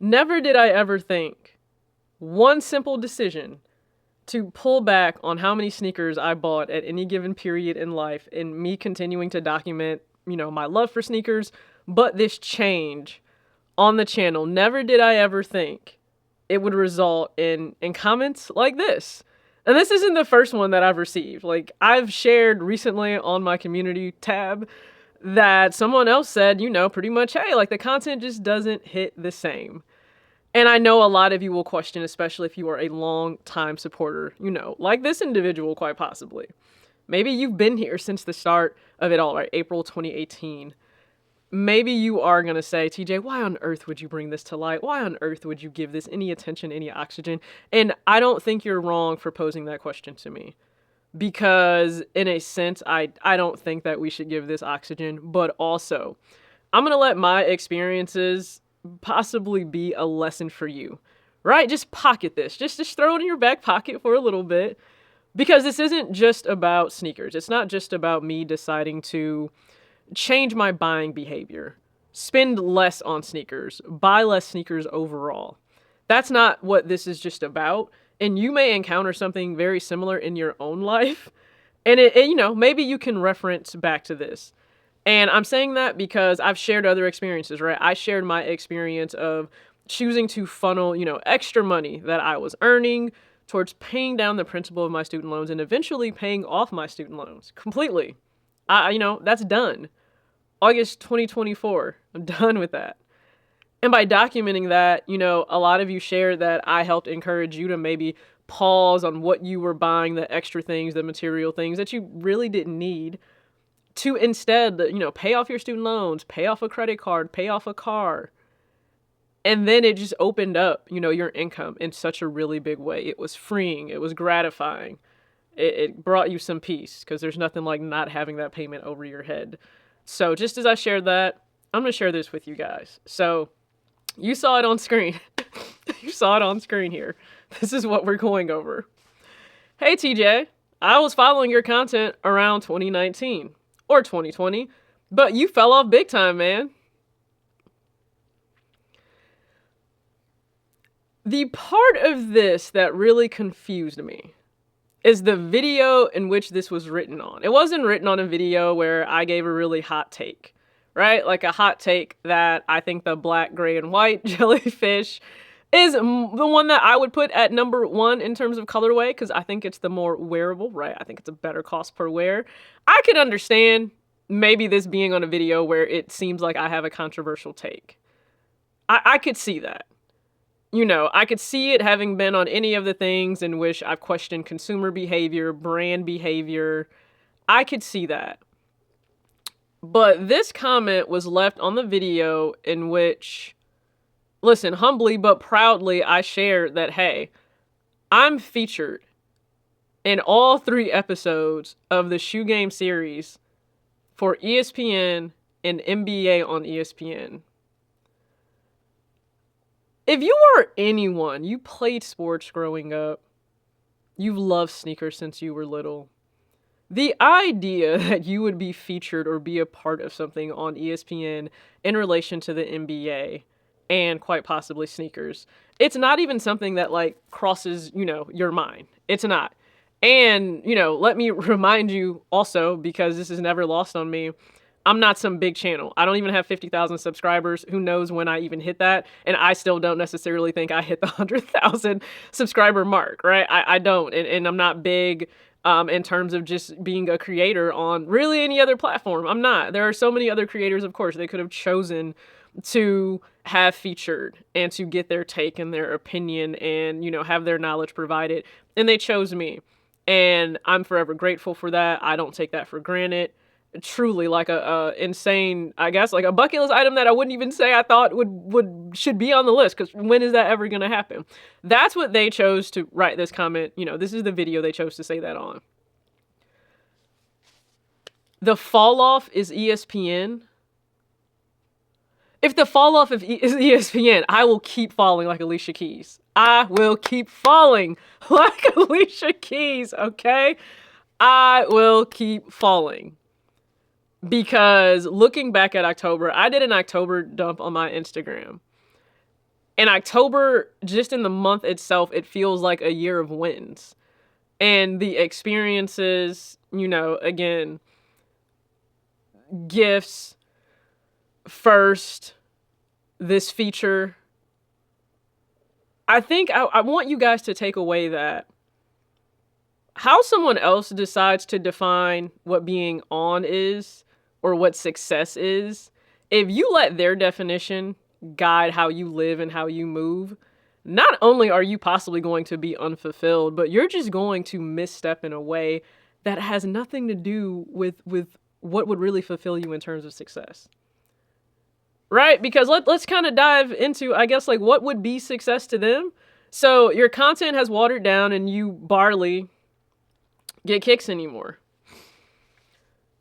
Never did I ever think one simple decision to pull back on how many sneakers I bought at any given period in life and me continuing to document, my love for sneakers, but this change on the channel. Never did I ever think it would result in comments like this. And this isn't the first one that I've received. Like, I've shared recently on my community tab that someone else said, pretty much, hey, like the content just doesn't hit the same. And I know a lot of you will question, especially if you are a long time supporter, like this individual, quite possibly. Maybe you've been here since the start of it all, right? April 2018. Maybe you are going to say, TJ, why on earth would you bring this to light? Why on earth would you give this any attention, any oxygen? And I don't think you're wrong for posing that question to me. Because in a sense, I don't think that we should give this oxygen. But also, I'm going to let my experiences possibly be a lesson for you. Right? Just pocket this. Just throw it in your back pocket for a little bit. Because this isn't just about sneakers. It's not just about me deciding to change my buying behavior, spend less on sneakers, buy less sneakers overall. That's not what this is just about. And you may encounter something very similar in your own life. And maybe you can reference back to this. And I'm saying that because I've shared other experiences, right? I shared my experience of choosing to funnel, extra money that I was earning towards paying down the principal of my student loans and eventually paying off my student loans completely. That's done. August 2024. I'm done with that. And by documenting that, a lot of you shared that I helped encourage you to maybe pause on what you were buying, the extra things, the material things that you really didn't need, to instead, pay off your student loans, pay off a credit card, pay off a car. And then it just opened up, your income in such a really big way. It was freeing. It was gratifying. It brought you some peace because there's nothing like not having that payment over your head. So just as I shared that, I'm going to share this with you guys. So you saw it on screen. You saw it on screen here. This is what we're going over. Hey, TJ, I was following your content around 2019 or 2020, but you fell off big time, man. The part of this that really confused me is the video in which this was written on. It wasn't written on a video where I gave a really hot take, right? Like a hot take that I think the black, gray, and white jellyfish is the one that I would put at number one in terms of colorway because I think it's the more wearable, right? I think it's a better cost per wear. I could understand maybe this being on a video where it seems like I have a controversial take. I could see that. I could see it having been on any of the things in which I've questioned consumer behavior, brand behavior. I could see that. But this comment was left on the video in which, listen, humbly but proudly, I shared that, hey, I'm featured in all 3 episodes of the Shoe Game series for ESPN and NBA on ESPN. If you are anyone, you played sports growing up, you've loved sneakers since you were little, the idea that you would be featured or be a part of something on ESPN in relation to the NBA and quite possibly sneakers, it's not even something that crosses, your mind. It's not. And, let me remind you also, because this is never lost on me, I'm not some big channel. I don't even have 50,000 subscribers. Who knows when I even hit that? And I still don't necessarily think I hit the 100,000 subscriber mark, right? I don't. And I'm not big in terms of just being a creator on really any other platform. I'm not. There are so many other creators, of course, they could have chosen to have featured and to get their take and their opinion and, have their knowledge provided. And they chose me. And I'm forever grateful for that. I don't take that for granted. Truly like a insane, I guess, like a bucket list item that I wouldn't even say I thought should be on the list, because when is that ever going to happen? That's what they chose to write this comment. This is the video they chose to say that on. The fall off is ESPN. If the fall off is ESPN, I will keep falling like Alicia Keys. I will keep falling like Alicia Keys, okay? I will keep falling. Because looking back at October, I did an October dump on my Instagram. And October, just in the month itself, it feels like a year of wins. And the experiences, you know, again, gifts, first, this feature. I think I want you guys to take away that how someone else decides to define what being on is or what success is, if you let their definition guide how you live and how you move, not only are you possibly going to be unfulfilled, but you're just going to misstep in a way that has nothing to do with what would really fulfill you in terms of success. Right? Because let's kind of dive into, I guess, like, what would be success to them. So your content has watered down and you barely get kicks anymore.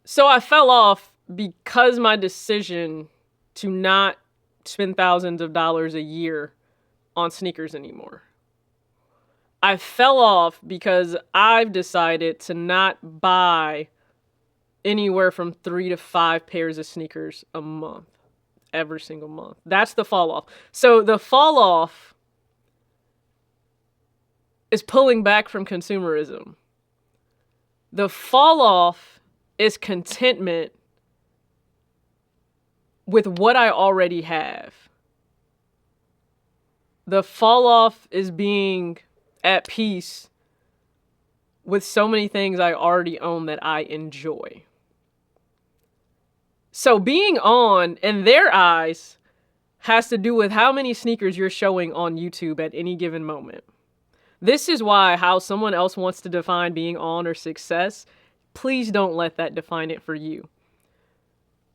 So I fell off because my decision to not spend thousands of dollars a year on sneakers anymore. I fell off because I've decided to not buy anywhere from 3 to 5 pairs of sneakers a month, every single month. That's the fall off. So the fall off is pulling back from consumerism. The fall off is contentment with what I already have. The fall off is being at peace with so many things I already own that I enjoy. So being on, in their eyes, has to do with how many sneakers you're showing on YouTube at any given moment. This is why how someone else wants to define being on or success, please don't let that define it for you.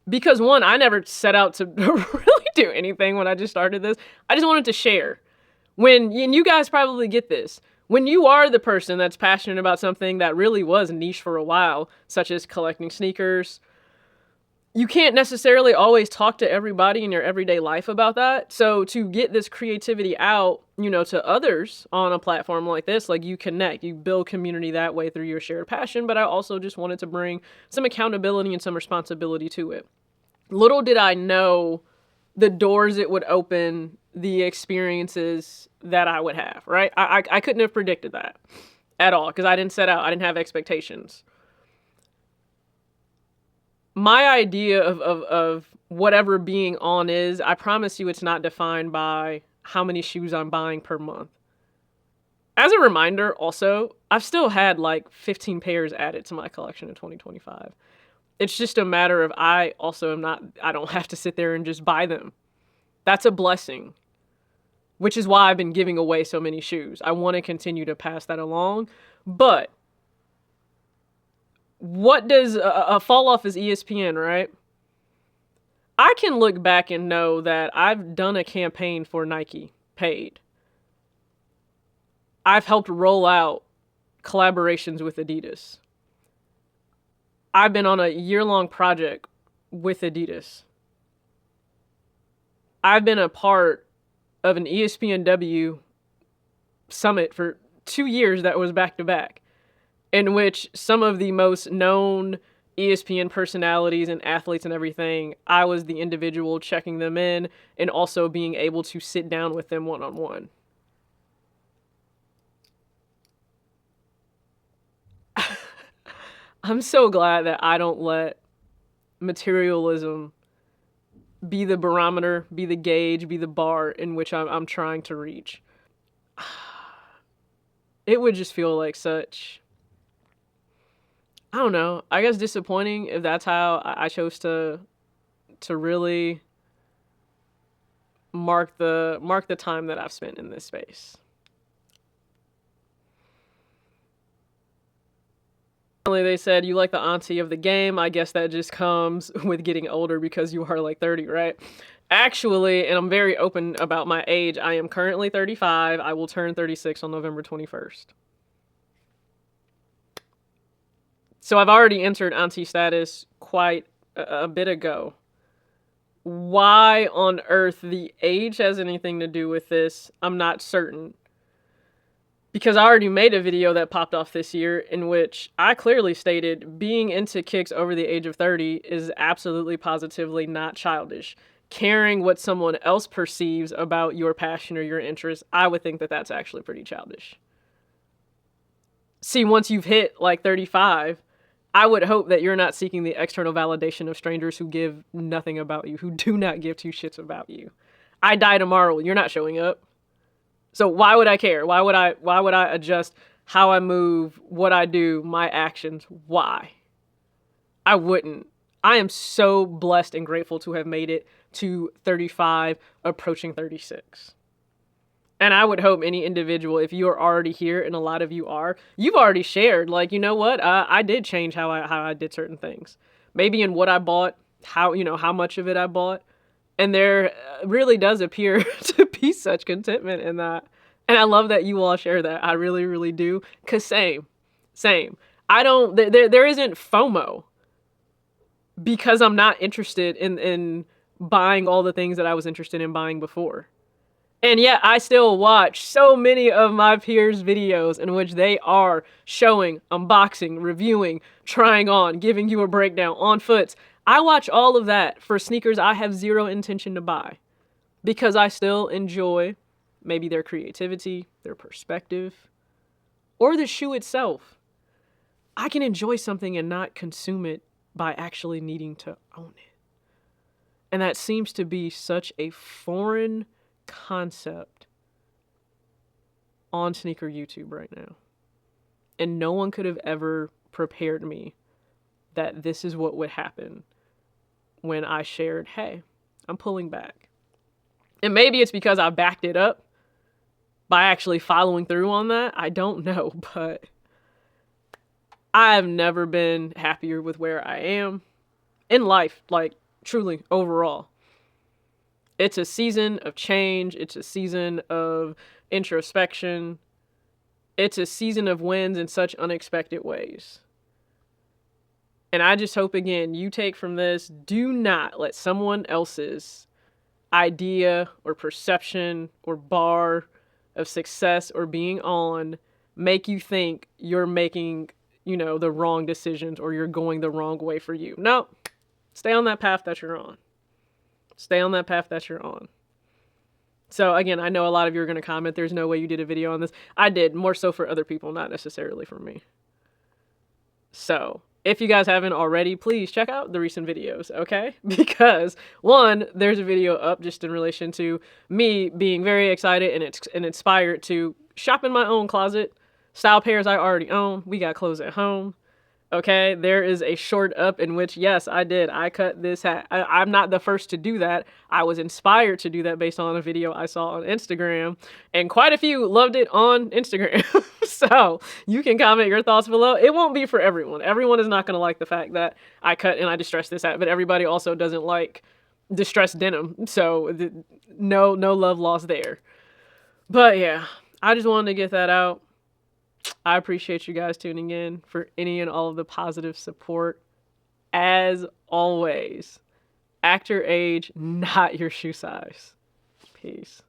Because one, I never set out to really do anything when I just started this. I just wanted to share. And you guys probably get this. When you are the person that's passionate about something that really was niche for a while, such as collecting sneakers, you can't necessarily always talk to everybody in your everyday life about that. So to get this creativity out, you know, to others on a platform like this, like, you connect, you build community that way through your shared passion. But I also just wanted to bring some accountability and some responsibility to it. Little did I know the doors it would open, the experiences that I would have, right? I couldn't have predicted that at all because I didn't set out, I didn't have expectations. My idea of whatever being on is, I promise you it's not defined by how many shoes I'm buying per month. As a reminder, also, I've still had like 15 pairs added to my collection in 2025. It's just a matter of I don't have to sit there and just buy them. That's a blessing, which is why I've been giving away so many shoes. I want to continue to pass that along, but what does a fall off is ESPN, right? I can look back and know that I've done a campaign for Nike, paid. I've helped roll out collaborations with Adidas. I've been on a year-long project with Adidas. I've been a part of an ESPNW summit for 2 years that was back-to-back, in which some of the most known ESPN personalities and athletes and everything, I was the individual checking them in and also being able to sit down with them one-on-one. I'm so glad that I don't let materialism be the barometer, be the gauge, be the bar in which I'm trying to reach. It would just feel like such, I don't know, I guess disappointing if that's how I chose to really mark the time that I've spent in this space. They said, you like the auntie of the game. I guess that just comes with getting older because you are like 30, right? Actually, and I'm very open about my age, I am currently 35. I will turn 36 on November 21st. So I've already entered auntie status quite a bit ago. Why on earth the age has anything to do with this, I'm not certain. Because I already made a video that popped off this year in which I clearly stated being into kicks over the age of 30 is absolutely positively not childish. caring what someone else perceives about your passion or your interest, I would think that that's actually pretty childish. See, once you've hit like 35, I would hope that you're not seeking the external validation of strangers who give nothing about you, who do not give two shits about you. I die tomorrow, you're not showing up. So why would I care? Why would I adjust how I move, what I do, my actions? Why? I wouldn't. I am so blessed and grateful to have made it to 35, approaching 36. And I would hope any individual, if you are already here, and a lot of you are, you've already shared, like, you know what? I did change how I did certain things. Maybe in what I bought, how much of it I bought. And there really does appear to be such contentment in that. And I love that you all share that. I really, really do. Because same. There isn't FOMO because I'm not interested in buying all the things that I was interested in buying before. And yet I still watch so many of my peers' videos in which they are showing, unboxing, reviewing, trying on, giving you a breakdown on foots. I watch all of that for sneakers I have zero intention to buy because I still enjoy maybe their creativity, their perspective, or the shoe itself. I can enjoy something and not consume it by actually needing to own it. And that seems to be such a foreign concept on sneaker YouTube right now. And no one could have ever prepared me that this is what would happen when I shared, hey, I'm pulling back. And maybe it's because I backed it up by actually following through on that. I don't know, but I've never been happier with where I am in life, like truly overall. It's a season of change. It's a season of introspection. It's a season of wins in such unexpected ways. And I just hope, again, you take from this, do not let someone else's idea or perception or bar of success or being on make you think you're making, the wrong decisions or you're going the wrong way for you. No, stay on that path that you're on. Stay on that path that you're on. So again, I know a lot of you are going to comment, there's no way you did a video on this. I did, more so for other people, not necessarily for me. So if you guys haven't already, please check out the recent videos, okay? Because one, there's a video up just in relation to me being very excited and inspired to shop in my own closet, style pairs I already own. We got clothes at home. Okay, there is a short up in which, yes, I did. I cut this hat. I'm not the first to do that. I was inspired to do that based on a video I saw on Instagram, and quite a few loved it on Instagram. So you can comment your thoughts below. It won't be for everyone. Everyone is not going to like the fact that I cut and I distressed this hat, but everybody also doesn't like distressed denim. So no love lost there. But yeah, I just wanted to get that out. I appreciate you guys tuning in for any and all of the positive support. As always, act your age, not your shoe size. Peace.